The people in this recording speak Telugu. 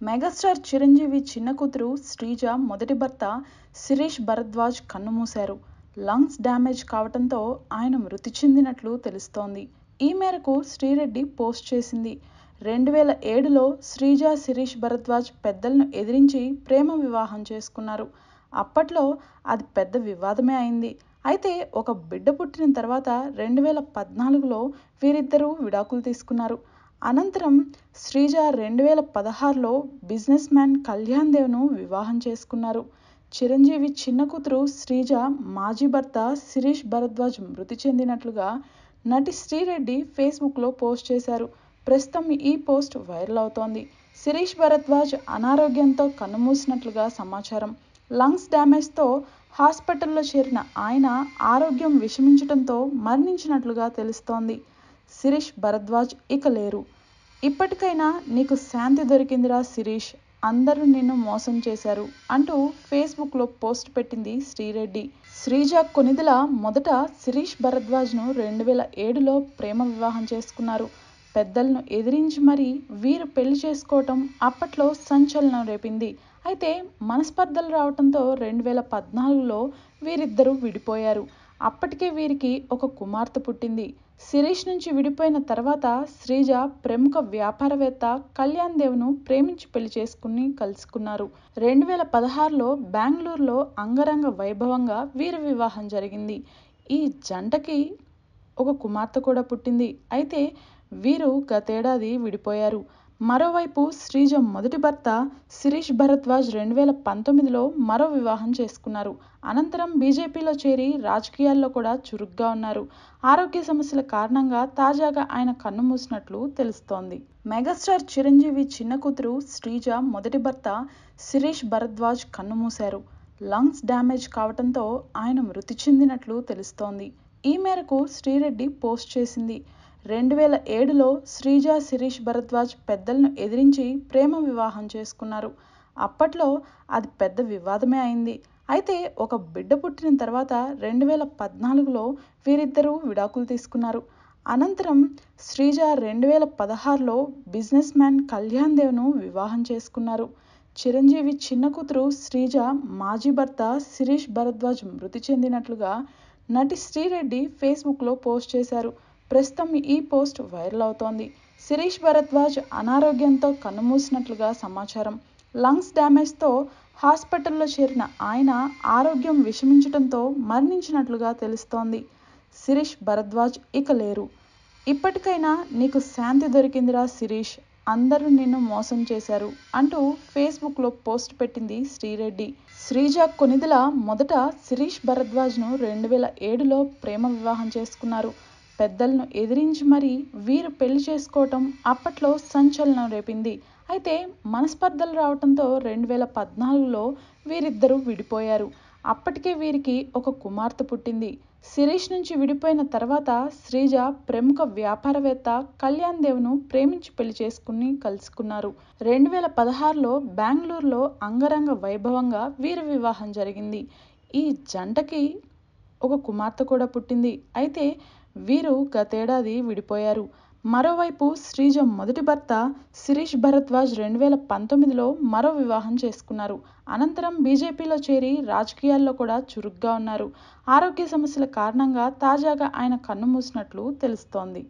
మెగాస్టార్ చిరంజీవి చిన్న కూతురు శ్రీజ మొదటి భర్త శిరీష్ భరద్వాజ్ కన్నుమూశారు. లంగ్స్ డ్యామేజ్ కావడంతో ఆయన మృతి చెందినట్లు తెలుస్తోంది. ఈ మేరకు శ్రీరెడ్డి పోస్ట్ చేసింది. 2007లో శ్రీజ శిరీష్ భరద్వాజ్ పెద్దలను ఎదిరించి ప్రేమ వివాహం చేసుకున్నారు. అప్పట్లో అది పెద్ద వివాదమే అయింది. అయితే ఒక బిడ్డ పుట్టిన తర్వాత 2014లో వీరిద్దరూ విడాకులు తీసుకున్నారు. అనంతరం శ్రీజ 2016లో బిజినెస్ మ్యాన్ కళ్యాణ్ దేవ్ను వివాహం చేసుకున్నారు. చిరంజీవి చిన్న కూతురు శ్రీజ మాజీ భర్త శిరీష్ భరద్వాజ్ మృతి చెందినట్లుగా నటి శ్రీరెడ్డి ఫేస్బుక్లో పోస్ట్ చేశారు. ప్రస్తుతం ఈ పోస్ట్ వైరల్ అవుతోంది. శిరీష్ భరద్వాజ్ అనారోగ్యంతో కన్నుమూసినట్లుగా సమాచారం. లంగ్స్ డ్యామేజ్తో హాస్పిటల్లో చేరిన ఆయన ఆరోగ్యం విషమించడంతో మరణించినట్లుగా తెలుస్తోంది. శిరీష్ భరద్వాజ్ ఇక లేరు. ఇప్పటికైనా నీకు శాంతి దొరికిందిరా శిరీష్, అందరూ నిన్ను మోసం చేశారు అంటూ ఫేస్బుక్లో పోస్ట్ పెట్టింది శ్రీరెడ్డి. శ్రీజ కొణిదెల మొదట శిరీష్ భరద్వాజ్ను 2007లో ప్రేమ వివాహం చేసుకున్నారు. పెద్దలను ఎదిరించి మరీ వీరు పెళ్లి చేసుకోవటం అప్పట్లో సంచలనం రేపింది. అయితే మనస్పర్ధలు రావడంతో 2014లో వీరిద్దరూ విడిపోయారు. అప్పటికే వీరికి ఒక కుమార్తె పుట్టింది. శిరీష్ నుంచి విడిపోయిన తర్వాత శ్రీజ ప్రముఖ వ్యాపారవేత్త కళ్యాణ్ దేవ్ను ప్రేమించి పెళ్లి చేసుకుని కలుసుకున్నారు. 2016లో బెంగళూరులో అంగరంగ వైభవంగా వీరి వివాహం జరిగింది. ఈ జంటకి ఒక కుమార్తె కూడా పుట్టింది. అయితే వీరు గతేడాది విడిపోయారు. మరోవైపు శ్రీజ మొదటి భర్త శిరీష్ భరద్వాజ్ 2019లో మరో వివాహం చేసుకున్నారు. అనంతరం బీజేపీలో చేరి రాజకీయాల్లో కూడా చురుగ్గా ఉన్నారు. ఆరోగ్య సమస్యల కారణంగా తాజాగా ఆయన కన్నుమూసినట్లు తెలుస్తోంది. మెగాస్టార్ చిరంజీవి చిన్న కూతురు శ్రీజ మొదటి భర్త శిరీష్ భరద్వాజ్ కన్నుమూశారు. లంగ్స్ డ్యామేజ్ కావడంతో ఆయన మృతి చెందినట్లు తెలుస్తోంది. ఈ మేరకు శ్రీరెడ్డి పోస్ట్ చేసింది. 2007లో శ్రీజ శిరీష్ భరద్వాజ్ పెద్దలను ఎదిరించి ప్రేమ వివాహం చేసుకున్నారు. అప్పట్లో అది పెద్ద వివాదమే అయింది. అయితే ఒక బిడ్డ పుట్టిన తర్వాత 2014లో వీరిద్దరూ విడాకులు తీసుకున్నారు. అనంతరం శ్రీజ 2016లో బిజినెస్ మ్యాన్ కళ్యాణ్ దేవ్ను వివాహం చేసుకున్నారు. చిరంజీవి చిన్న కూతురు శ్రీజ మాజీ భర్త శిరీష్ భరద్వాజ్ మృతి చెందినట్లుగా నటి శ్రీరెడ్డి ఫేస్బుక్లో పోస్ట్ చేశారు. ప్రస్తుతం ఈ పోస్ట్ వైరల్ అవుతోంది. శిరీష్ భరద్వాజ్ అనారోగ్యంతో కన్నుమూసినట్లుగా సమాచారం. లంగ్స్ డ్యామేజ్తో హాస్పిటల్లో చేరిన ఆయన ఆరోగ్యం విషమించడంతో మరణించినట్లుగా తెలుస్తోంది. శిరీష్ భరద్వాజ్ ఇక లేరు. ఇప్పటికైనా నీకు శాంతి దొరికిందిరా శిరీష్, అందరూ నిన్ను మోసం చేశారు అంటూ ఫేస్బుక్లో పోస్ట్ పెట్టింది శ్రీరెడ్డి. శ్రీజ కొణిదెల మొదట శిరీష్ భరద్వాజ్ను 2007లో ప్రేమ వివాహం చేసుకున్నారు. పెద్దలను ఎదిరించి మరీ వీరు పెళ్లి చేసుకోవటం అప్పట్లో సంచలనం రేపింది. అయితే మనస్పర్ధలు రావడంతో 2014లో వీరిద్దరూ విడిపోయారు. అప్పటికే వీరికి ఒక కుమార్తె పుట్టింది. శిరీష్ నుంచి విడిపోయిన తర్వాత శ్రీజ ప్రముఖ వ్యాపారవేత్త కళ్యాణ్ దేవ్ను ప్రేమించి పెళ్లి చేసుకుని కలుసుకున్నారు. 2016లో బెంగళూరులో అంగరంగ వైభవంగా వీరి వివాహం జరిగింది. ఈ జంటకి ఒక కుమార్తె కూడా పుట్టింది. అయితే వీరు గతేడాది విడిపోయారు. మరోవైపు శ్రీజ మొదటి భర్త శిరీష్ భరద్వాజ్ 2019లో మరో వివాహం చేసుకున్నారు. అనంతరం బీజేపీలో చేరి రాజకీయాల్లో కూడా చురుగ్గా ఉన్నారు. ఆరోగ్య సమస్యల కారణంగా తాజాగా ఆయన కన్నుమూసినట్లు తెలుస్తోంది.